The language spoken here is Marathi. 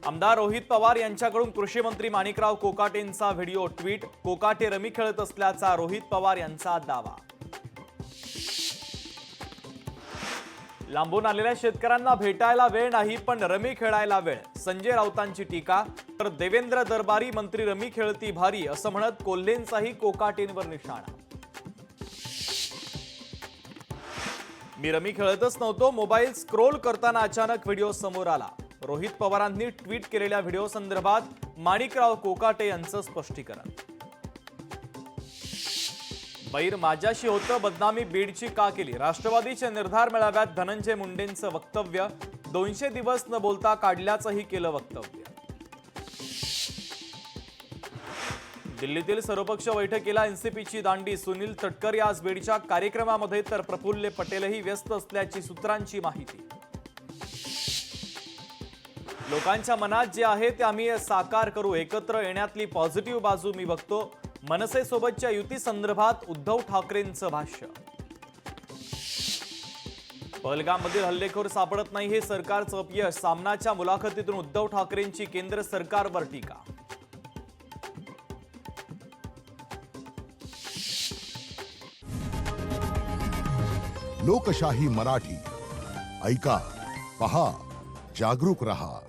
आमदार रोहित पवार यांच्याकडून कृषी मंत्री माणिकराव कोकाटेंचा व्हिडिओ ट्विट। कोकाटे रमी खेळत असल्याचा रोहित पवार यांचा दावा। लांबून आलेल्या शेतकऱ्यांना भेटायला वेळ नाही पण रमी खेळायला वेळ, संजय राऊतांची टीका। तर देवेंद्र दरबारी मंत्री रमी खेळती भारी असं म्हणत कोल्हेंचाही कोकाटेंवर निशाणा। मी रमी खेळतच नव्हतो, मोबाईल स्क्रोल करताना अचानक व्हिडिओ समोर आला। रोहित पवारांनी ट्विट केलेल्या व्हिडिओ संदर्भात माणिकराव कोकाटे यांचं स्पष्टीकरण। बैर माझ्याशी होतं, बदनामी बीडची का केली? राष्ट्रवादीच्या निर्धार मेळाव्यात धनंजय मुंडेंचं वक्तव्य। 200 दिवस न बोलता काढल्याचंही केलं वक्तव्य। दिल्लीतील सर्वपक्ष बैठकीला एनसीपीची दांडी। सुनील तटकरे आज बीडच्या कार्यक्रमामध्ये तर प्रफुल्ल पटेलही व्यस्त असल्याची सूत्रांची माहिती। लोकांच्या मनात जे आहे ते आम्ही साकार करू, एकत्र येण्यातली पॉझिटिव्ह बाजू मी बघतो। मनसेसोबतच्या युती संदर्भात उद्धव ठाकरेंचं भाष्य। पहलगाममधील हल्लेखोर सापडत नाही हे सरकारचं अपयश। सामनाच्या मुलाखतीतून उद्धव ठाकरेंची केंद्र सरकारवर टीका। लोकशाही मराठी ऐका, पहा, जागरूक रहा।